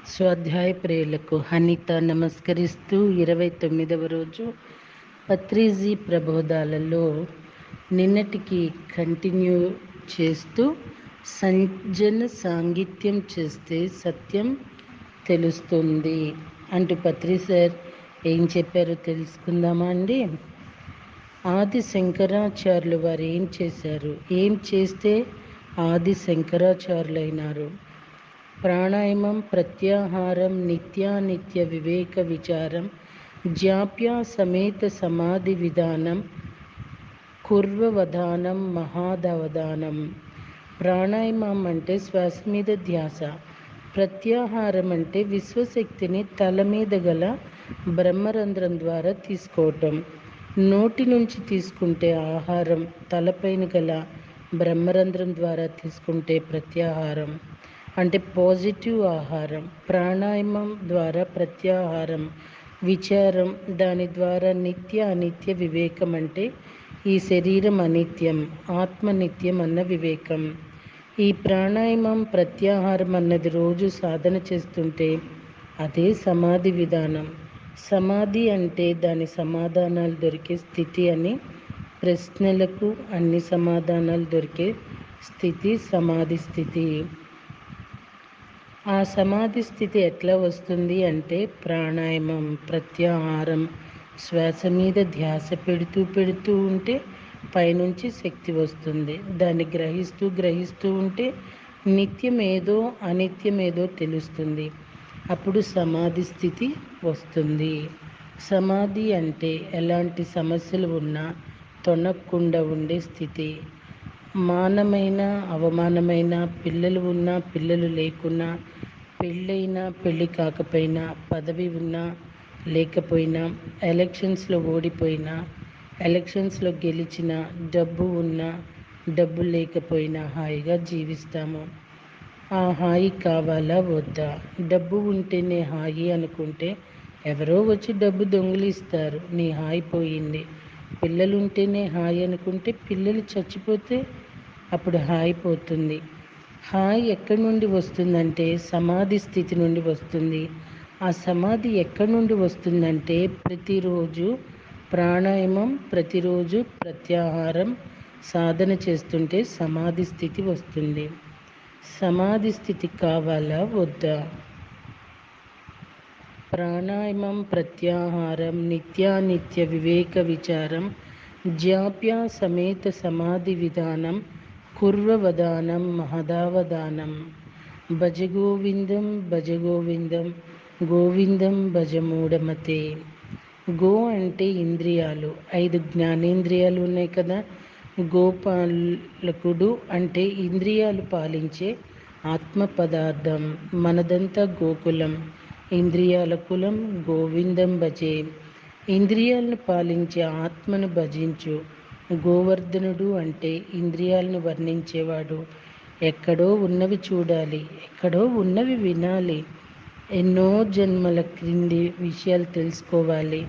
స్వాధ్యాయ ప్రియులకు హనిత నమస్కరిస్తూ 29వ రోజు పత్రిజీ ప్రబోధాలలో నిన్నటికి కంటిన్యూ చేస్తూ సంజన సాంగిత్యం చేస్తే సత్యం తెలుస్తుంది అంటూ పత్రి సార్ ఏం చెప్పారో తెలుసుకుందామా అండి. ఆది శంకరాచార్యులు వారు ఏం చేశారు, ఏం చేస్తే ఆది శంకరాచార్యులు అయినారు? ప్రాణాయామం, ప్రత్యాహారం, నిత్యానిత్య వివేక విచారం, జాప్య సమేత సమాధి విధానం, కుర్వవధానం, మహాదవధానం. ప్రాణాయామం అంటే శ్వాస మీద ధ్యాస, ప్రత్యాహారం అంటే విశ్వశక్తిని తల మీద గల బ్రహ్మరంధ్రం ద్వారా తీసుకోవటం. నోటి నుంచి తీసుకుంటే ఆహారం, తలపైన గల బ్రహ్మరంధ్రం ద్వారా తీసుకుంటే ప్రత్యాహారం అంటే పాజిటివ్ ఆహారం. ప్రాణాయామం ద్వారా ప్రత్యాహారం, విచారం, దాని ద్వారా నిత్య అనిత్య వివేకం అంటే ఈ శరీరం అనిత్యం, ఆత్మ నిత్యం అన్న వివేకం. ఈ ప్రాణాయామం ప్రత్యాహారం అన్నది రోజు సాధన చేస్తుంటే అదే సమాధి విధానం. సమాధి అంటే దాని సమాధానాలు దొరికే స్థితి అని, ప్రశ్నలకు అన్ని సమాధానాలు దొరికే స్థితి సమాధి స్థితి. ఆ సమాధి స్థితి ఎట్లా వస్తుంది అంటే ప్రాణాయామం, ప్రత్యాహారం, శ్వాస మీద ధ్యాస పెడుతూ ఉంటే పైనుంచి శక్తి వస్తుంది. దాన్ని గ్రహిస్తూ ఉంటే నిత్యమేదో అనిత్యమేదో తెలుస్తుంది. అప్పుడు సమాధి స్థితి వస్తుంది. సమాధి అంటే ఎలాంటి సమస్యలు ఉన్నా తొనక్కుండా ఉండే స్థితి. మానమైన అవమానమైన, పిల్లలు ఉన్నా పిల్లలు లేకున్నా, పెళ్ళైనా పెళ్ళి కాకపోయినా, పదవి ఉన్నా లేకపోయినా, ఎలక్షన్స్లో ఓడిపోయినా, ఎలక్షన్స్లో గెలిచిన, డబ్బు ఉన్నా డబ్బు లేకపోయినా హాయిగా జీవిస్తాము. ఆ హాయి కావాలా వద్దా? డబ్బు ఉంటేనే హాయి అనుకుంటే ఎవరో వచ్చి డబ్బు దొంగిలిస్తారు, నీ హాయి పోయింది. పిల్లలు ఉంటేనే హాయి అనుకుంటే పిల్లలు చచ్చిపోతే అప్పుడు హాయి పోతుంది. హాయి ఎక్కడి నుండి వస్తుందంటే సమాధి స్థితి నుండి వస్తుంది. ఆ సమాధి ఎక్కడి నుండి వస్తుందంటే ప్రతిరోజు ప్రాణాయామం, ప్రతిరోజు ప్రత్యాహారం సాధన చేస్తుంటే సమాధి స్థితి వస్తుంది. సమాధి స్థితి కావాలా వద్దా? ప్రాణాయామం, ప్రత్యాహారం, నిత్యానిత్య వివేక విచారం, జాప్య సమేత సమాధి విధానం, కుర్వవధానం, మహదావధానం. భజ గోవిందం భజ గోవిందం, గోవిందం భజ మూఢమతే. గో అంటే ఇంద్రియాలు, 5 జ్ఞానేంద్రియాలు ఉన్నాయి కదా. గోపాలకుడు అంటే ఇంద్రియాలు పాలించే ఆత్మ పదార్థం. మనదంతా గోకులం, ఇంద్రియాల కులం. గోవిందం భజే, ఇంద్రియాలను పాలించే ఆత్మను భజించు. గోవర్ధనుడు అంటే ఇంద్రియాలను వర్ణించేవాడు. ఎక్కడో ఉన్నవి చూడాలి, ఎక్కడో ఉన్నవి వినాలి, ఎన్నో జన్మల క్రింది విషయాలు తెలుసుకోవాలి.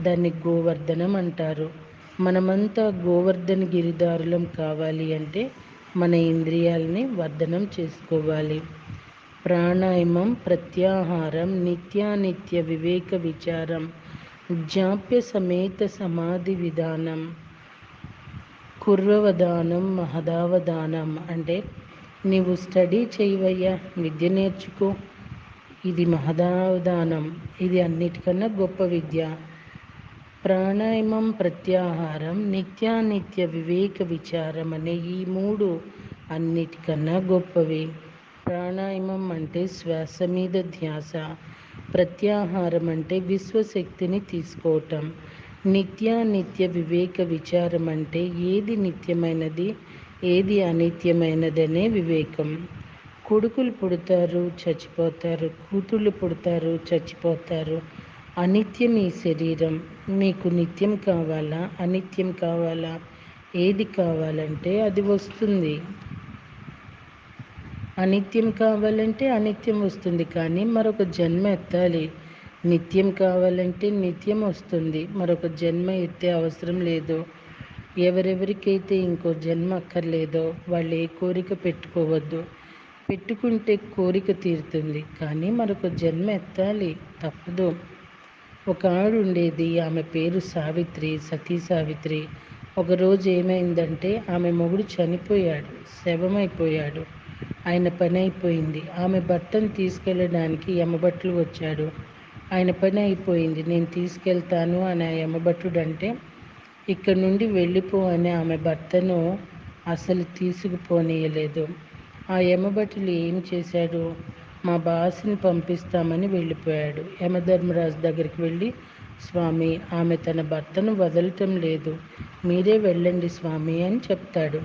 దాన్ని గోవర్ధనం అంటారు. మనమంతా గోవర్ధన గిరిదారులం కావాలి అంటే మన ఇంద్రియాలని వర్ధనం చేసుకోవాలి. ప్రాణాయామం, ప్రత్యాహారం, నిత్యానిత్య వివేక విచారం, జాప్య సమేత సమాధి విధానం, కుర్వవధానం, మహదావధానం. అంటే నీవు స్టడీ చేయవయ్యా, విద్య నేర్చుకో, ఇది మహదావధానం, ఇది అన్నిటికన్నా గొప్ప విద్య. ప్రాణాయామం, ప్రత్యాహారం, నిత్యానిత్య వివేక విచారం అనే ఈ 3 అన్నిటికన్నా గొప్పవి. ప్రాణాయామం అంటే శ్వాస మీద ధ్యాస, ప్రత్యాహారం అంటే విశ్వశక్తిని తీసుకోవటం, నిత్యానిత్య వివేక విచారం అంటే ఏది నిత్యమైనది ఏది అనిత్యమైనదనే వివేకం. కొడుకులు పుడతారు, చచ్చిపోతారు, కూతుళ్ళు పుడతారు, చచ్చిపోతారు. అనిత్యం ఈ శరీరం. మీకు నిత్యం కావాలా అనిత్యం కావాలా? ఏది కావాలంటే అది వస్తుంది. అనిత్యం కావాలంటే అనిత్యం వస్తుంది, కానీ మరొక జన్మ ఎత్తాలి. నిత్యం కావాలంటే నిత్యం వస్తుంది, మరొక జన్మ ఎత్తే అవసరం లేదు. ఎవరెవరికైతే ఇంకో జన్మ అక్కర్లేదో వాళ్ళు ఏ కోరిక పెట్టుకోవద్దు. పెట్టుకుంటే కోరిక తీరుతుంది, కానీ మరొక జన్మ ఎత్తాలి, తప్పదు. ఒక ఆవిడ ఉండేది, ఆమె పేరు సావిత్రి, సతీ సావిత్రి. ఒకరోజు ఏమైందంటే ఆమె మొగుడు చనిపోయాడు, శవమైపోయాడు. ఆయన పని అయిపోయింది. ఆమె భర్తను తీసుకెళ్ళడానికి యమభట్లు వచ్చాడు. ఆయన పని అయిపోయింది, నేను తీసుకెళ్తాను అని ఆ యమభటుడు అంటే, ఇక్కడి నుండి వెళ్ళిపో అని ఆమె భర్తను అసలు తీసుకుపోనీయలేదు. ఆ యమభటులు ఏం చేశాడు, మా బాస్ని పంపిస్తామని వెళ్ళిపోయాడు. యమధర్మరాజు దగ్గరికి వెళ్ళి, స్వామి, ఆమె తన భర్తను వదలటం లేదు, మీరే వెళ్ళండి స్వామి అని చెప్తాడు.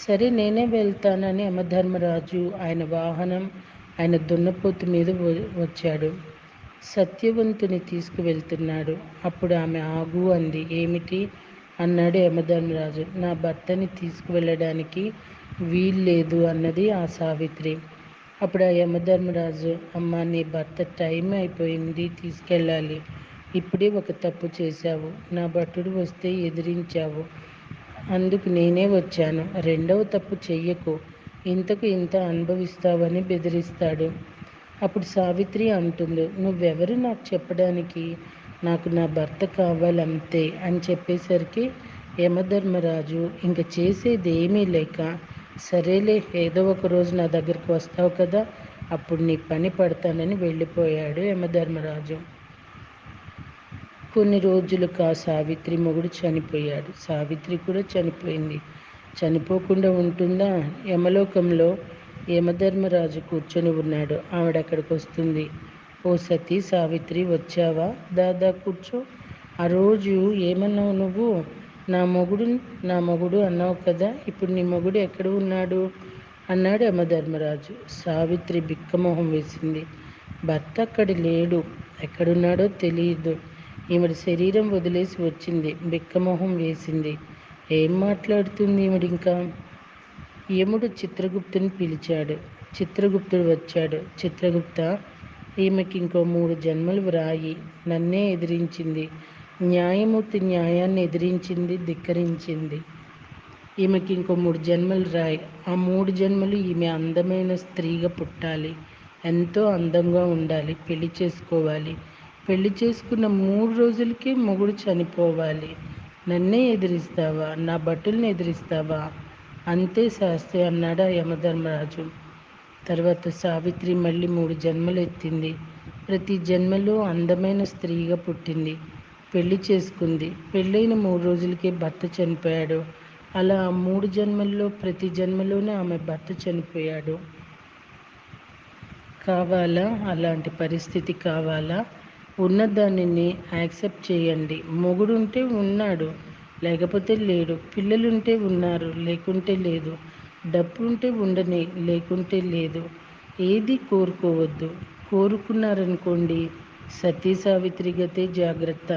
సరే, నేనే వెళ్తానని యమధర్మరాజు ఆయన వాహనం, ఆయన దున్నపోతు మీద వచ్చాడు. సత్యవంతుని తీసుకువెళ్తున్నాడు. అప్పుడు ఆమె ఆగు అంది. ఏమిటి అన్నాడు యమధర్మరాజు. నా భర్తని తీసుకువెళ్ళడానికి వీల్లేదు అన్నది ఆ సావిత్రి. అప్పుడు ఆ యమధర్మరాజు, అమ్మ, నీ భర్త టైం అయిపోయింది, తీసుకెళ్ళాలి. ఇప్పుడే ఒక తప్పు చేశావు, నా భటుడు వస్తే ఎదిరించావు, అందుకు నేనే వచ్చాను. రెండవ తప్పు చెయ్యకు, ఇంతకు ఇంత అనుభవిస్తావని బెదిరిస్తాడు. అప్పుడు సావిత్రి అంటుంది, నువ్వెవరు నాకు చెప్పడానికి, నాకు నా భర్త కావాలంతే అని చెప్పేసరికి యమధర్మరాజు ఇంక చేసేది ఏమీ లేక, సరేలే, ఏదో ఒక రోజు నా దగ్గరికి వస్తావు కదా, అప్పుడు నీ పని పడతానని వెళ్ళిపోయాడు యమధర్మరాజు. కొన్ని రోజులకు ఆ సావిత్రి మొగుడు చనిపోయాడు. సావిత్రి కూడా చనిపోయింది. చనిపోకుండా ఉంటుందా? యమలోకంలో యమధర్మరాజు కూర్చొని ఉన్నాడు. ఆవిడ అక్కడికి వస్తుంది. ఓ సతీ సావిత్రి, వచ్చావా? దాదా కూర్చో. ఆ రోజు ఏమన్నావు నువ్వు? నా మొగుడు నా మొగుడు అన్నావు కదా, ఇప్పుడు నీ మొగుడు ఎక్కడ ఉన్నాడు అన్నాడు యమధర్మరాజు. సావిత్రి బిక్కమొహం వేసింది. భర్త అక్కడ లేడు, ఎక్కడున్నాడో తెలియదు. ఈవిడ శరీరం వదిలేసి వచ్చింది, బిక్కమొహం వేసింది. ఏం మాట్లాడుతుంది ఈవిడింకా? యముడు చిత్రగుప్తుని పిలిచాడు. చిత్రగుప్తుడు వచ్చాడు. చిత్రగుప్త, ఈమెకి ఇంకో 3 జన్మలు వ్రాయి. నన్నే ఎదిరించింది, న్యాయమూర్తి న్యాయాన్ని ఎదిరించింది, ధిక్కరించింది. ఈమెకి ఇంకో 3 జన్మలు రాయి. ఆ 3 జన్మలు ఈమె అందమైన స్త్రీగా పుట్టాలి, ఎంతో అందంగా ఉండాలి, పెళ్లి చేసుకోవాలి. పెళ్లి చేసుకున్న 3 రోజులకే మొగుడు చనిపోవాలి. నన్నే ఎదిరిస్తావా? నా భటుల్ని ఎదిరిస్తావా? అంతే శాస్త్రి అన్నాడు ఆ యమధర్మరాజు. తర్వాత సావిత్రి మళ్ళీ 3 జన్మలు ఎత్తింది. ప్రతి జన్మలో అందమైన స్త్రీగా పుట్టింది, పెళ్లి చేసుకుంది. పెళ్ళైన 3 రోజులకే భర్త చనిపోయాడు. అలా 3 జన్మల్లో ప్రతి జన్మలోనే ఆమె భర్త చనిపోయాడు. కావాలా? అలాంటి పరిస్థితి కావాలా? ఉన్నదానిని యాక్సెప్ట్ చేయండి. మొగుడుంటే ఉన్నాడు, లేకపోతే లేడు. పిల్లలుంటే ఉన్నారు, లేకుంటే లేదు. డబ్బు ఉంటే ఉండని, లేకుంటే లేదు. ఏది కోరుకోవద్దు. కోరుకున్నారనుకోండి, సతీ సావిత్రి గతే జాగ్రత్త.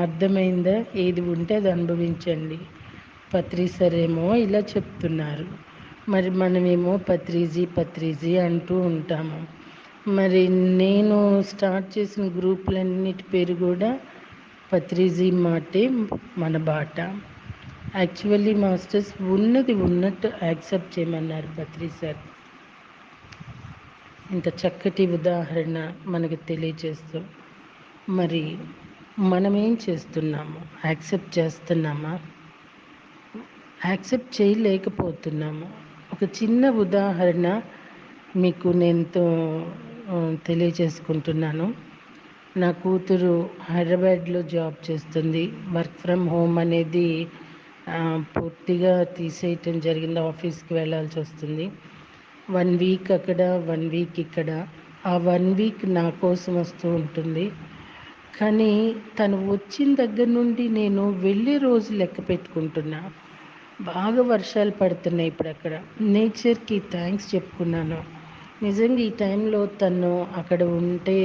అర్థమైందా? ఏది ఉంటే అది అనుభవించండి. పత్రి సరేమో ఇలా చెప్తున్నారు, మరి మనమేమో పత్రిజీ అంటూ ఉంటాము. మరి నేను స్టార్ట్ చేసిన గ్రూపులన్నిటి పేరు కూడా పత్రిజీ మాటే మన బాట. యాక్చువల్లీ మాస్టర్స్ ఉన్నది ఉన్నట్టు యాక్సెప్ట్ చేయమన్నారు పత్రి సార్. ఇంత చక్కటి ఉదాహరణ మనకి తెలియజేస్తూ, మరి మనమేం చేస్తున్నాము? యాక్సెప్ట్ చేస్తున్నామా? యాక్సెప్ట్ చేయలేకపోతున్నాము. ఒక చిన్న ఉదాహరణ మీకు నేను తెలియజేసుకుంటున్నాను. నా కూతురు హైదరాబాద్లో జాబ్ చేస్తుంది. వర్క్ ఫ్రమ్ హోమ్ అనేది పూర్తిగా తీసేయటం జరిగింది. ఆఫీస్కి వెళ్ళాల్సి వస్తుంది. 1 వీక్ అక్కడ, 1 వీక్ ఇక్కడ. ఆ 1 వీక్ నా కోసం వస్తూ ఉంటుంది. కానీ తను వచ్చిన దగ్గర నుండి నేను వెళ్ళే రోజు లెక్క పెట్టుకుంటున్నా. బాగా వర్షాలు పడుతున్నాయి ఇప్పుడు అక్కడ. నేచర్కి థ్యాంక్స్ చెప్పుకున్నాను. నిజంగా ఈ టైంలో తను అక్కడ ఉంటే,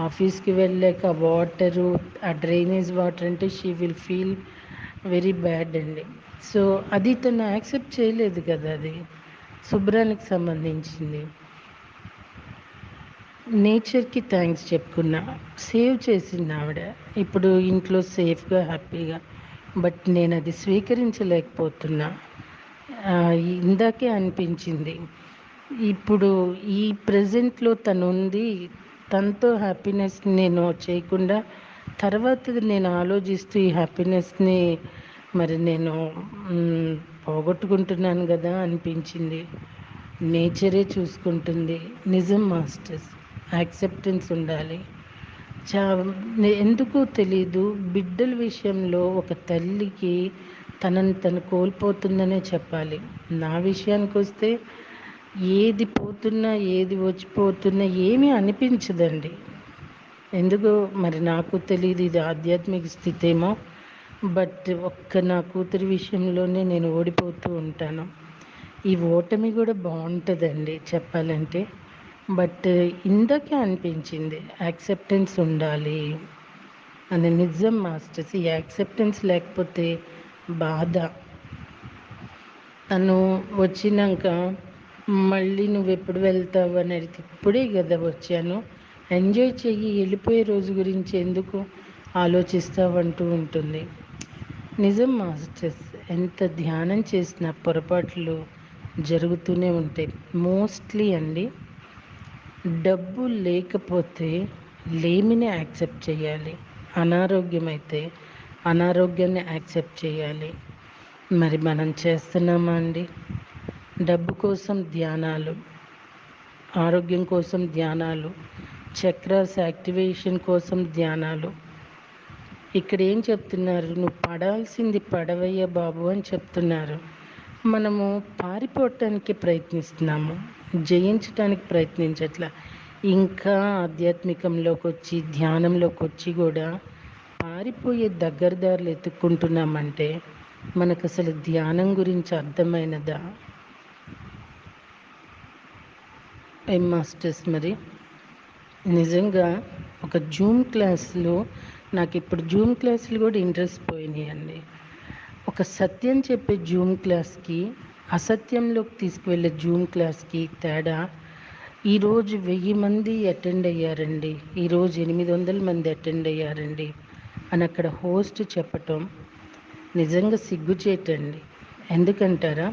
ఆఫీస్కి వెళ్ళాక వాటరు, ఆ డ్రైనేజ్ వాటర్ అంటే she will feel very bad అండి. సో అది తను యాక్సెప్ట్ చేయలేదు కదా, అది శుభ్రానికి సంబంధించింది. నేచర్కి థ్యాంక్స్ చెప్పుకున్నా. సేవ్ చేసింది ఆవిడ. ఇప్పుడు ఇంట్లో సేఫ్గా, హ్యాపీగా. బట్ నేను అది స్వీకరించలేకపోతున్నా. ఇందాకే అనిపించింది. ఇప్పుడు ఈ ప్రెజెంట్‌లో తనుంది. తనతో హ్యాపీనెస్ నేను చేయకుండా తర్వాతది నేను ఆలోచిస్తూ ఈ హ్యాపీనెస్‌ని మరి నేను హ్మ్, పోగొట్టుకుంటున్నాను గదా అనిపించింది. నేచరే చూసుకుంటుంది. నిజం మాస్టర్స్. యాక్సెప్టెన్స్ ఉండాలి. చా ఎందుకో తెలీదు. బిడ్డల విషయంలో ఒక తల్లికి తనని తను కోల్పోతుందనే చెప్పాలి. నా విషయానికొస్తే ఏది పోతున్నా, ఏది వచ్చిపోతున్నా ఏమీ అనిపించదండి. ఎందుకో మరి నాకు తెలీదు, ఇది ఆధ్యాత్మిక స్థితేమో. బట్ ఒక్క నా కూతురి విషయంలోనే నేను ఓడిపోతూ ఉంటాను. ఈ ఓటమి కూడా బాగుంటుందండి చెప్పాలంటే. బట్ ఇందాకే అనిపించింది యాక్సెప్టెన్స్ ఉండాలి అని. నిజం మాస్టర్స్. ఈ యాక్సెప్టెన్స్ లేకపోతే బాధ. తను వచ్చినాక మళ్ళీ నువ్వెప్పుడు వెళ్తావు అని అడిగితే ఇప్పుడే కదా వచ్చాను, ఎంజాయ్ చెయ్యి, వెళ్ళిపోయే రోజు గురించి ఎందుకు ఆలోచిస్తావు అంటూ ఉంటుంది. నిజం మాస్టర్స్. ఎంత ధ్యానం చేసినా పొరపాట్లు జరుగుతూనే ఉంటాయి. మోస్ట్లీ అండి, డబ్బు లేకపోతే లేమిని యాక్సెప్ట్ చేయాలి. అనారోగ్యం అయితే అనారోగ్యాన్ని యాక్సెప్ట్ చేయాలి. మరి మనం చేస్తున్నామా అండి? డబ్బు కోసం ధ్యానాలు, ఆరోగ్యం కోసం ధ్యానాలు, చక్రాస్ యాక్టివేషన్ కోసం ధ్యానాలు. ఇక్కడ ఏం చెప్తున్నారు? నువ్వు పడాల్సింది పడవయ్య బాబు అని చెప్తున్నారు. మనము పారిపోవటానికి ప్రయత్నిస్తున్నాము, జయించటానికి ప్రయత్నించట్లా. ఇంకా ఆధ్యాత్మికంలోకి వచ్చి ధ్యానంలోకి వచ్చి కూడా పారిపోయే దగ్గరదారులు ఎత్తుక్కుంటున్నామంటే మనకు అసలు ధ్యానం గురించి అర్థమైనదా ఏం మాస్టర్స్? మరి నిజంగా ఒక జూమ్ క్లాస్లో నాకు ఇప్పుడు జూమ్ క్లాసులు కూడా ఇంట్రెస్ట్ పోయినాయండి. ఒక సత్యం చెప్పే జూమ్ క్లాస్కి, అసత్యంలోకి తీసుకువెళ్ళే జూమ్ క్లాస్కి తేడా. ఈరోజు 1000 మంది అటెండ్ అయ్యారండి, ఈరోజు 800 మంది అటెండ్ అయ్యారండి అని అక్కడ హోస్ట్ చెప్పటం నిజంగా సిగ్గుచేటండి. ఎందుకంటారా?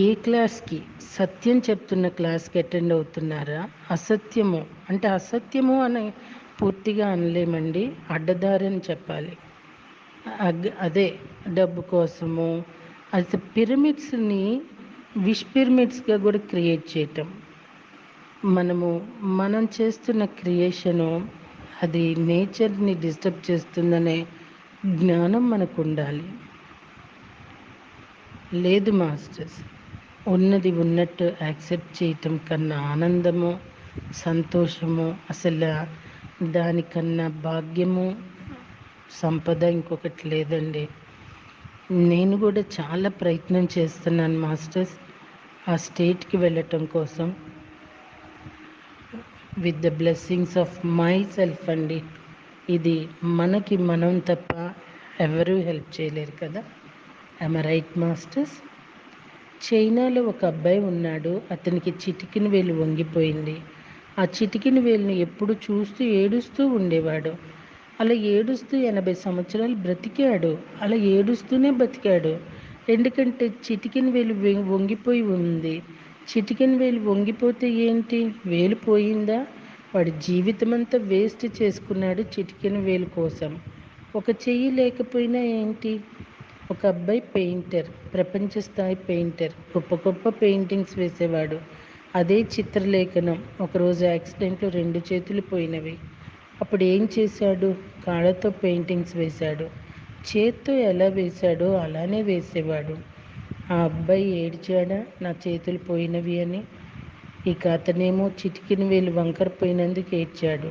ఏ క్లాస్కి, సత్యం చెప్తున్న క్లాస్కి అటెండ్ అవుతున్నారా? అసత్యము అంటే అసత్యము అని పూర్తిగా అనలేమండి, అడ్డదారని చెప్పాలి. అదే డబ్బు కోసము అది పిరమిడ్స్ని విష్ పిరమిడ్స్గా కూడా క్రియేట్ చేయటం. మనం చేస్తున్న క్రియేషను అది నేచర్ని డిస్టర్బ్ చేస్తుందనే జ్ఞానం మనకు ఉండాలి. లేదు మాస్టర్స్. ఉన్నది ఉన్నట్టు యాక్సెప్ట్ చేయటం కన్నా ఆనందము, సంతోషము, అసలు దానికన్నా భాగ్యము, సంపద ఇంకొకటి లేదండి. నేను కూడా చాలా ప్రయత్నం చేస్తున్నాను మాస్టర్స్ ఆ స్టేట్కి వెళ్ళటం కోసం, with the blessings of my self అండి. ఇది మనకి మనం తప్ప ఎవరూ హెల్ప్ చేయలేరు కదా. I'm right masters? చైనాలో ఒక అబ్బాయి ఉన్నాడు. అతనికి చిటికిన వేలు వంగిపోయింది. ఆ చిటికిన వేలుని ఎప్పుడు చూస్తూ ఏడుస్తూ ఉండేవాడు. అలా ఏడుస్తూ 80 సంవత్సరాలు బ్రతికాడు. అలా ఏడుస్తూనే బతికాడు. ఎందుకంటే చిటికిన వేలు వంగిపోయి ఉంది. చిటికిన వేలు వంగిపోతే ఏంటి? వేలు పోయిందా? వాడి జీవితం అంతా వేస్ట్ చేసుకున్నాడు చిటికిన వేలు కోసం. ఒక చెయ్యి లేకపోయినా ఏంటి? ఒక అబ్బాయి పెయింటర్, ప్రపంచ స్థాయి పెయింటర్, గొప్ప గొప్ప పెయింటింగ్స్ వేసేవాడు. అదే చిత్రలేఖనం ఒకరోజు యాక్సిడెంట్లో 2 చేతులు పోయినవి. అప్పుడు ఏం చేశాడు? కాళ్ళతో పెయింటింగ్స్ వేశాడు. చేత్తో ఎలా వేశాడో అలానే వేసేవాడు. ఆ అబ్బాయి ఏడ్చాడా నా చేతులు పోయినవి అని? ఇక అతనేమో చిటికిన వేలు వంకర పోయినందుకు ఏడ్చాడు.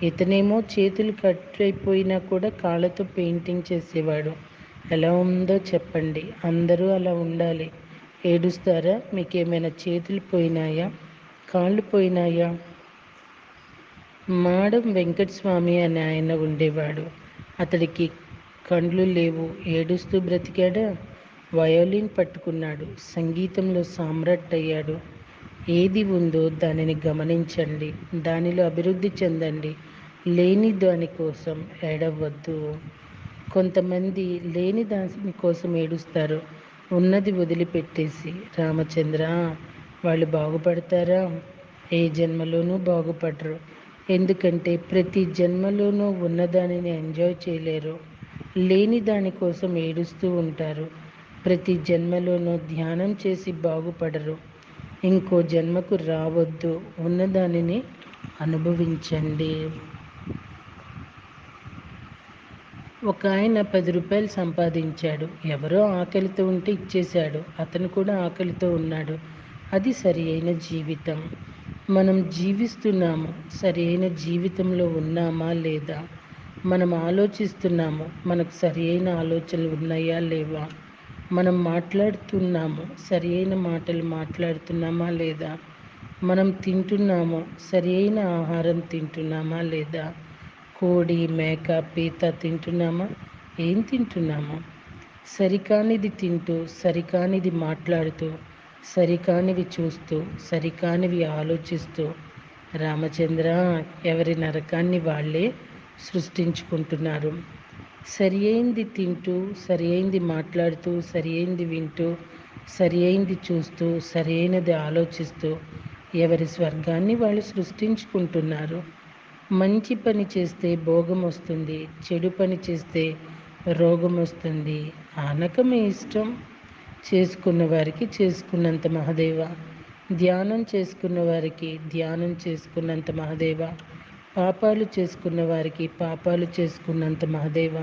ఇతనేమో చేతులు కట్ అయిపోయినా కూడా కాళ్ళతో పెయింటింగ్ చేసేవాడు. ఎలా ఉందో చెప్పండి? అందరూ అలా ఉండాలి. ఏడుస్తారా? మీకేమైనా చేతులు పోయినాయా? కాళ్ళు పోయినాయా? మాడం వెంకటస్వామి అని ఆయన ఉండేవాడు. అతడికి కండ్లు లేవు, ఏడుస్తూ బ్రతికాడా? వయోలిన్ పట్టుకున్నాడు, సంగీతంలో సామ్రాట్ అయ్యాడు. ఏది ఉందో దానిని గమనించండి, దానిలో అభివృద్ధి చెందండి. లేని దాని కోసం ఏడవద్దు. కొంతమంది లేని దాని కోసం ఏడుస్తారు, ఉన్నది వదిలిపెట్టేసి. రామచంద్ర, వాళ్ళు బాగుపడతారా? ఏ జన్మలోనూ బాగుపడరు. ఎందుకంటే ప్రతి జన్మలోనూ ఉన్నదానిని ఎంజాయ్ చేయలేరు, లేని దానికోసం ఏడుస్తూ ఉంటారు. ప్రతి జన్మలోనూ ధ్యానం చేసి బాగుపడరు. ఇంకో జన్మకు రావద్దు, ఉన్నదానిని అనుభవించండి. ఒక ఆయన 10 రూపాయలు సంపాదించాడు. ఎవరో ఆకలితో ఉంటే ఇచ్చేశాడు. అతను కూడా ఆకలితో ఉన్నాడు. అది సరి అయిన జీవితం. మనం జీవిస్తున్నాము, సరి అయిన జీవితంలో ఉన్నామా లేదా? మనం ఆలోచిస్తున్నాము, మనకు సరి అయిన ఆలోచనలు ఉన్నాయా లేవా? మనం మాట్లాడుతున్నాము, సరి అయిన మాటలు మాట్లాడుతున్నామా లేదా? మనం తింటున్నాము, సరి అయిన ఆహారం తింటున్నామా లేదా? కోడి, మేక, పీత తింటున్నామా? ఏం తింటున్నామా? సరికానిది తింటూ, సరికానిది మాట్లాడుతూ, సరికానివి చూస్తూ, సరికానివి ఆలోచిస్తూ, రామచంద్ర, ఎవరి నరకాన్ని వాళ్ళే సృష్టించుకుంటున్నారు. సరి అయింది తింటూ, సరి అయింది మాట్లాడుతూ, సరి అయింది వింటూ, సరి అయింది చూస్తూ, సరి అయినది ఆలోచిస్తూ ఎవరి స్వర్గాన్ని వాళ్ళు సృష్టించుకుంటున్నారు. మంచి పని చేస్తే భోగం వస్తుంది, చెడు పని చేస్తే రోగం వస్తుంది. ఆనక మీ ఇష్టం. చేసుకున్న వారికి చేసుకున్నంత మహదేవ, ధ్యానం చేసుకున్న వారికి ధ్యానం చేసుకున్నంత మహదేవ, పాపాలు చేసుకున్న వారికి పాపాలు చేసుకున్నంత మహదేవ,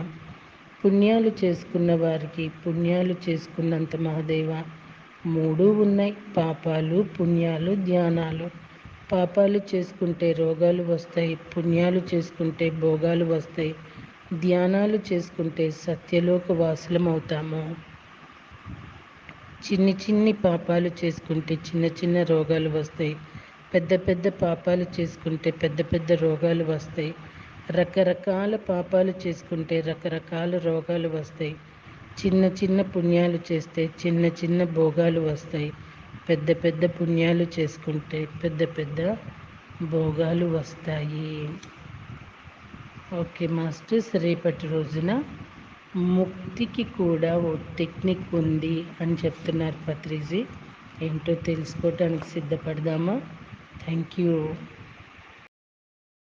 పుణ్యాలు చేసుకున్న వారికి పుణ్యాలు చేసుకున్నంత మహదేవ. మూడు ఉన్నాయి, పాపాలు, పుణ్యాలు, ధ్యానాలు. పాపాలు చేసుకుంటే రోగాలు వస్తాయి, పుణ్యాలు చేసుకుంటే భోగాలు వస్తాయి, ధ్యానాలు చేసుకుంటే సత్యలోక వాసులం అవుతాము. చిన్ని చిన్ని పాపాలు చేసుకుంటే చిన్న చిన్న రోగాలు వస్తాయి, పెద్ద పెద్ద పాపాలు చేసుకుంటే పెద్ద పెద్ద రోగాలు వస్తాయి. రకరకాల పాపాలు చేసుకుంటే రకరకాల రోగాలు వస్తాయి. చిన్న చిన్న పుణ్యాలు చేస్తే చిన్న చిన్న భోగాలు వస్తాయి. పెద్ద పెద్ద పుణ్యాలు చేసుకుంటే పెద్ద పెద్ద భోగాలు వస్తాయి. ఓకే మాస్టర్స్, రేపటి రోజున ముక్తికి కూడా ఓ టెక్నిక్ ఉంది అని చెప్తున్నారు పత్రిజీ. ఏంటో తెలుసుకోవటానికి సిద్ధపడదామా? Thank you.